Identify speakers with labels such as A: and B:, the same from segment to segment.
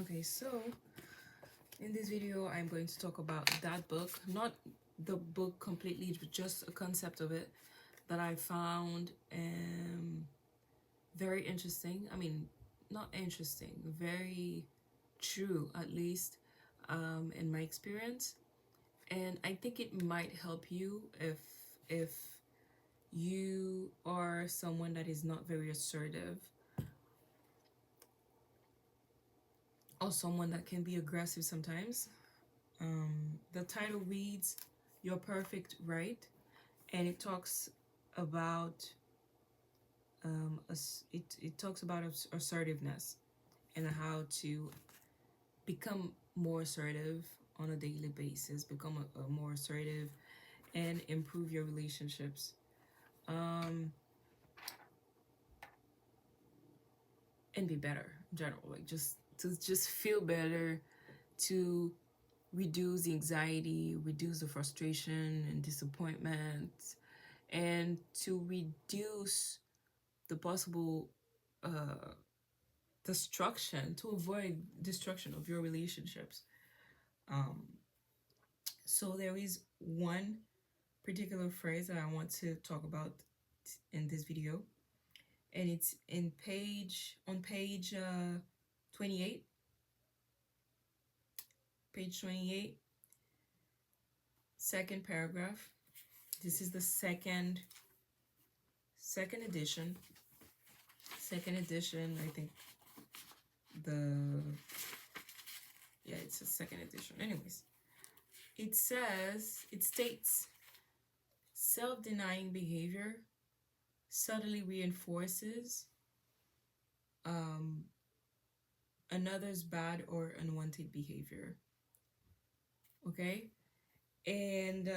A: Okay, so in this video, I'm going to talk about that book, not the book completely, but just a concept of it that I found very interesting. I mean, not interesting, very true, at least in my experience. And I think it might help you if you are someone that is not very assertive, or someone that can be aggressive sometimes. The title reads Your Perfect Right, and it talks about it talks about assertiveness and how to become more assertive on a daily basis, become a more assertive and improve your relationships. And be better in general, like just feel better, to reduce the anxiety, reduce the frustration and disappointment, and to reduce the possible destruction, to avoid destruction of your relationships. Um, so there is one particular phrase that I want to talk about in this video, and it's on page 28, page 28, second paragraph. This is the second edition. Second edition, I think it's a second edition. Anyways, it states, self-denying behavior subtly reinforces another's bad or unwanted behavior. Okay? And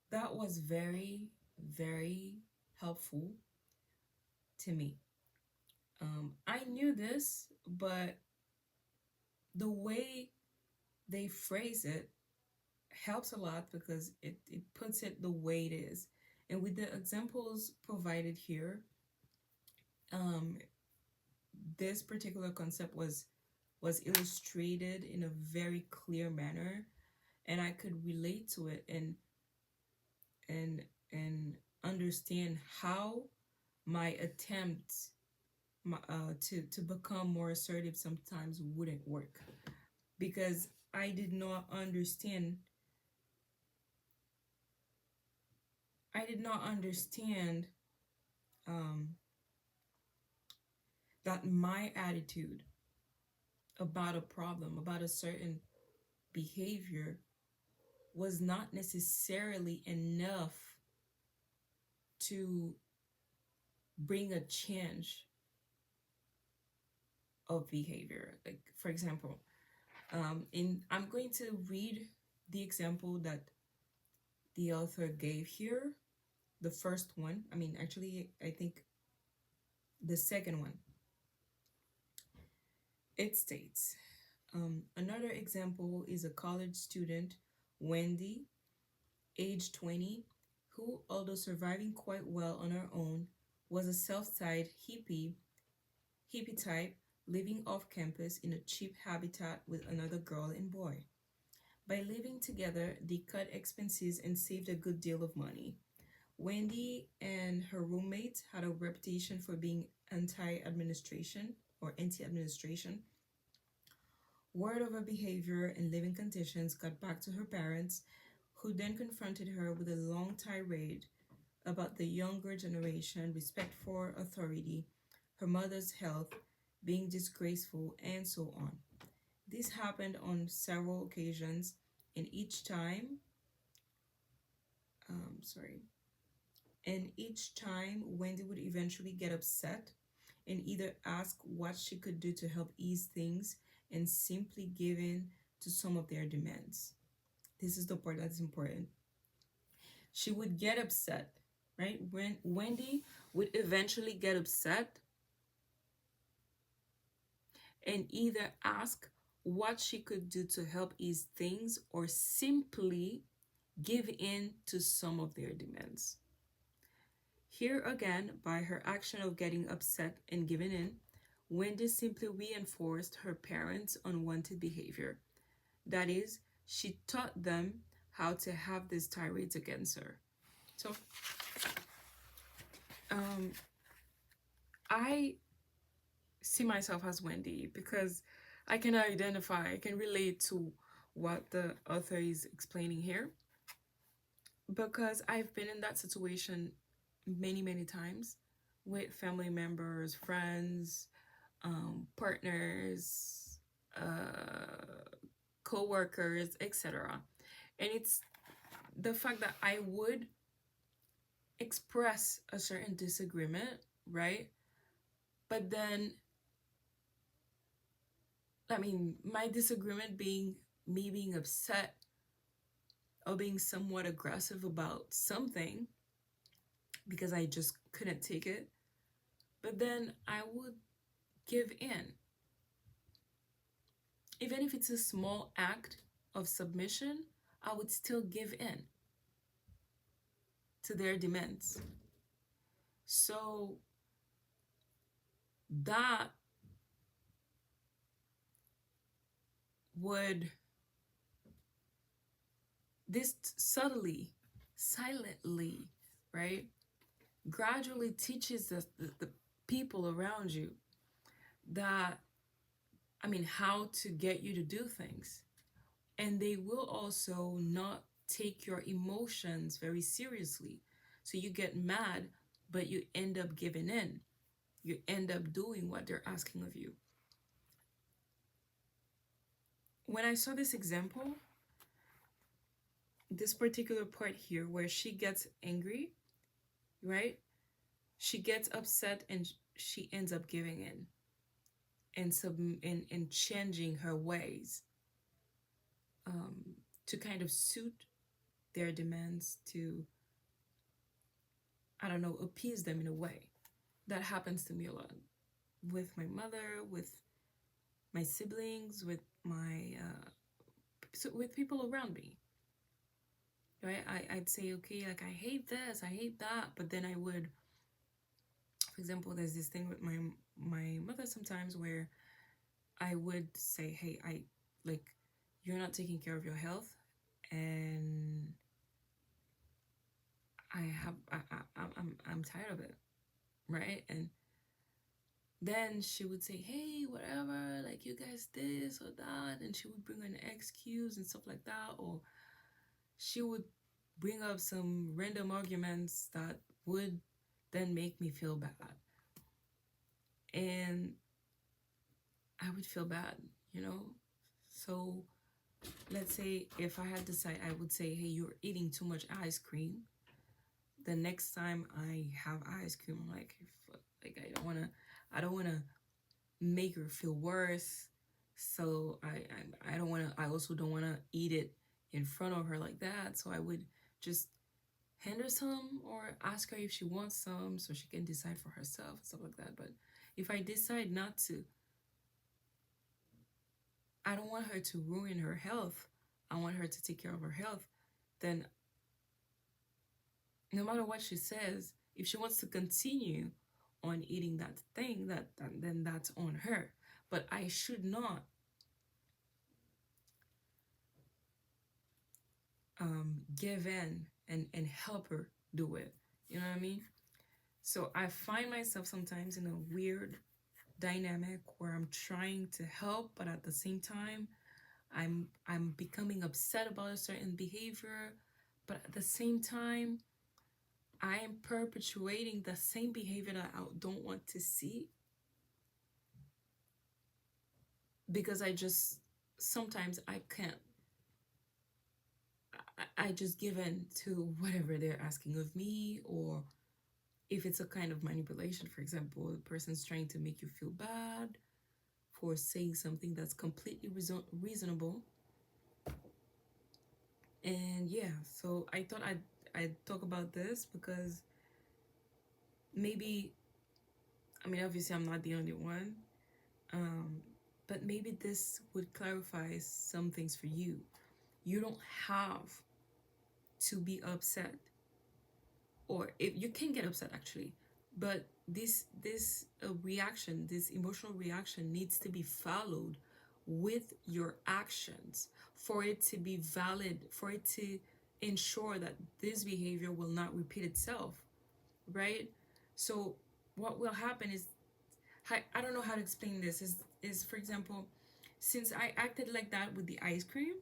A: that was very, very helpful to me. I knew this, but the way they phrase it helps a lot because it puts it the way it is. And with the examples provided here, this particular concept was illustrated in a very clear manner, and I could relate to it and understand how my attempts to become more assertive sometimes wouldn't work, because I did not understand that my attitude about a problem, about a certain behavior, was not necessarily enough to bring a change of behavior. Like, for example, I'm going to read the example that the author gave here. The first one, actually, I think the second one. It states, another example is a college student, Wendy, age 20, who, although surviving quite well on her own, was a self-taught hippie type, living off campus in a cheap habitat with another girl and boy. By living together, they cut expenses and saved a good deal of money. Wendy and her roommates had a reputation for being anti-administration. Word of her behavior and living conditions got back to her parents, who then confronted her with a long tirade about the younger generation, respect for authority, her mother's health being disgraceful, and so on. This happened on several occasions, and each time, Wendy would eventually get upset and either ask what she could do to help ease things and simply give in to some of their demands. This is the part that's important. She would get upset, right? When Wendy would eventually get upset and either ask what she could do to help ease things or simply give in to some of their demands. Here again, by her action of getting upset and giving in, Wendy simply reinforced her parents' unwanted behavior. That is, she taught them how to have these tirades against her. So, um, I see myself as Wendy because I can identify, I can relate to what the author is explaining here because I've been in that situation many, many times with family members, friends, partners, co workers, etc. And it's the fact that I would express a certain disagreement, right? But then, I mean, my disagreement being me being upset or being somewhat aggressive about something because I just couldn't take it. But then I would give in. Even if it's a small act of submission, I would still give in to their demands. So that would, this subtly, silently, right, gradually teaches the people around you that, I mean, how to get you to do things. And they will also not take your emotions very seriously. So you get mad, but you end up giving in. You end up doing what they're asking of you. When I saw this example, this particular part here where she gets angry, right? She gets upset and she ends up giving in and changing her ways to kind of suit their demands to, I don't know, appease them in a way. That happens to me a lot with my mother, with my siblings, with my so with people around me. Right? I'd say, okay, like I hate this, I hate that, but then I would, for example, there's this thing with my mother sometimes where I would say, hey, I like you're not taking care of your health, and I'm tired of it, right? And then she would say, hey, whatever, like you guys this or that, and she would bring an excuse and stuff like that, or she would bring up some random arguments that would then make me feel bad. And I would feel bad, you know? So let's say if I had to say, I would say, hey, you're eating too much ice cream. The next time I have ice cream, I'm like I don't wanna make her feel worse. So I don't wanna, I also don't wanna eat it in front of her like that. So I would just hand her some or ask her if she wants some so she can decide for herself and stuff like that. But if I decide not to, I don't want her to ruin her health. I want her to take care of her health. Then no matter what she says, if she wants to continue on eating that thing, then that's on her. But I should not give in and help her do it. You know what I mean? So I find myself sometimes in a weird dynamic where I'm trying to help, but at the same time, I'm becoming upset about a certain behavior, but at the same time, I am perpetuating the same behavior that I don't want to see because I just sometimes I can't. I just give in to whatever they're asking of me, or if it's a kind of manipulation, for example, the person's trying to make you feel bad for saying something that's completely reasonable. And yeah, so I thought I'd talk about this because maybe, I mean, obviously I'm not the only one, um, but maybe this would clarify some things for you. You don't have to be upset, or if you can get upset actually, But this reaction, this emotional reaction, needs to be followed with your actions for it to be valid, for it to ensure that this behavior will not repeat itself, right? So what will happen is, I don't know how to explain this, is for example, since I acted like that with the ice cream,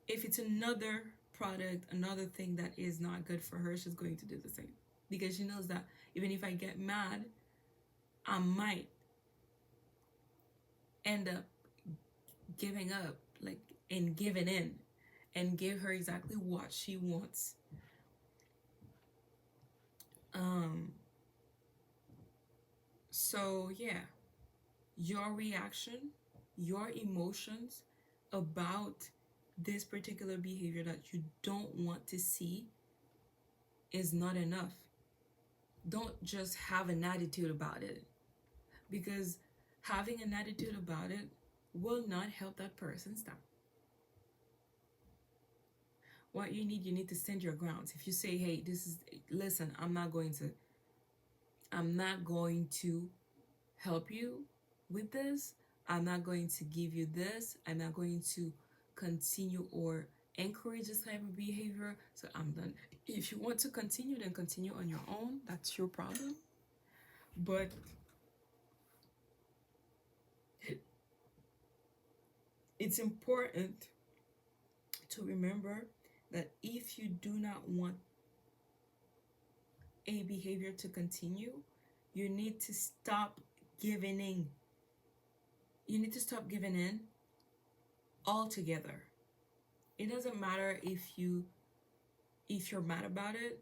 A: if it's another product, another thing that is not good for her, she's going to do the same, because she knows that even if I get mad, I might end up giving up, like, and giving in, and give her exactly what she wants. um so yeah, your reaction, your emotions about this particular behavior that you don't want to see is not enough. Don't just have an attitude about it, because having an attitude about it will not help that person stop. What you need to stand your grounds. If you say, hey, this is, listen, I'm not going to help you with this. I'm not going to give you this. I'm not going to continue or encourage this type of behavior. So I'm done. If you want to continue, then continue on your own. That's your problem. But it's important to remember that if you do not want a behavior to continue, you need to stop giving in. You need to stop giving in altogether. It doesn't matter if you're mad about it.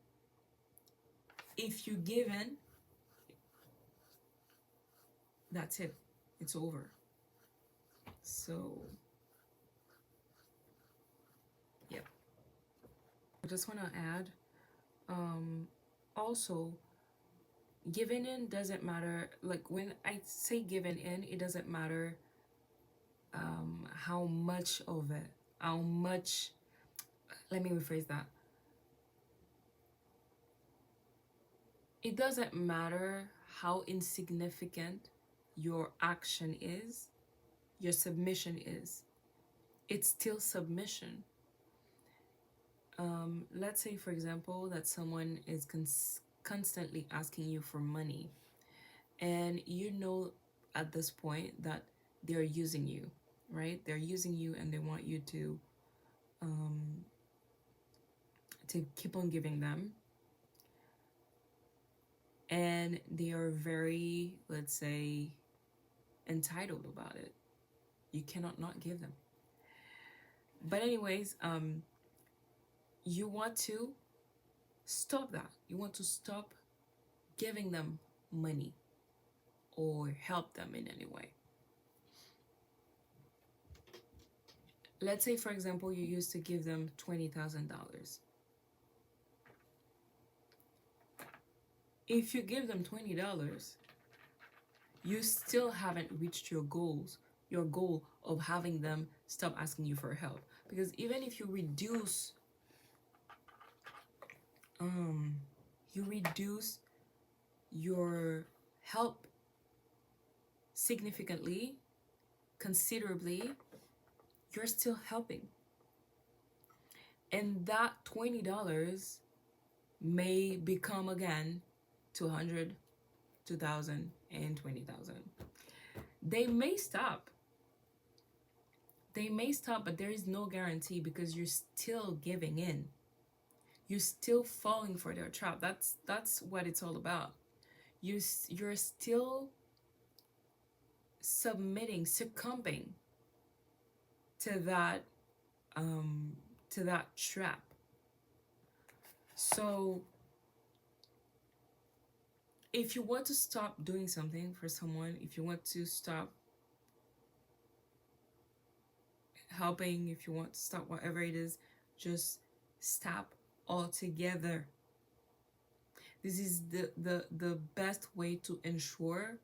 A: If you give in, that's it. It's over. So, yeah. I just want to add, also, giving in doesn't matter. Like, when I say giving in, it doesn't matter how much of it, how much, let me rephrase that. It doesn't matter how insignificant your action is, your submission is. It's still submission. Let's say, for example, that someone is constantly asking you for money, and you know at this point that they're using you, right? They're using you, and they want you to keep on giving them, and they are very, let's say, entitled about it. You cannot not give them. But anyways, you want to stop that. You want to stop giving them money or help them in any way. Let's say, for example, you used to give them $20,000. If you give them $20, you still haven't reached your goals, your goal of having them stop asking you for help. Because even if you reduce your help significantly, considerably, you're still helping. And that $20 may become again 200, 2,000, and 20,000. They may stop. They may stop, but there is no guarantee, because you're still giving in. You're still falling for their trap. That's what it's all about. You're still succumbing to that trap. So if you want to stop doing something for someone, if you want to stop helping, if you want to stop whatever it is, just stop altogether. This is the best way to ensure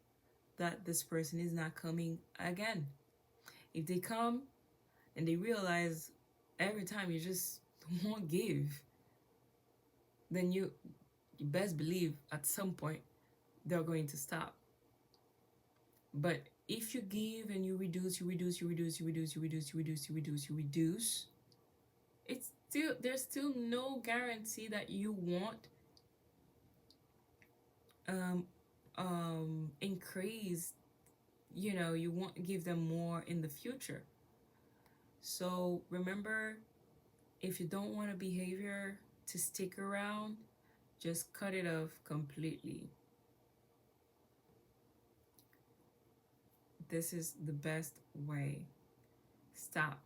A: that this person is not coming again. If they come and they realize every time you just won't give, then you best believe at some point they're going to stop. But if you give and you reduce, you reduce, you reduce, you reduce, you reduce, you reduce, you reduce, you reduce, it's still, there's still no guarantee that you won't um increase, you know, you won't give them more in the future. So remember, if you don't want a behavior to stick around, just cut it off completely. This is the best way. Stop.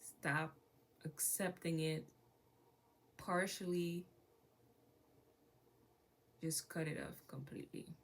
A: Stop accepting it partially. Just cut it off completely.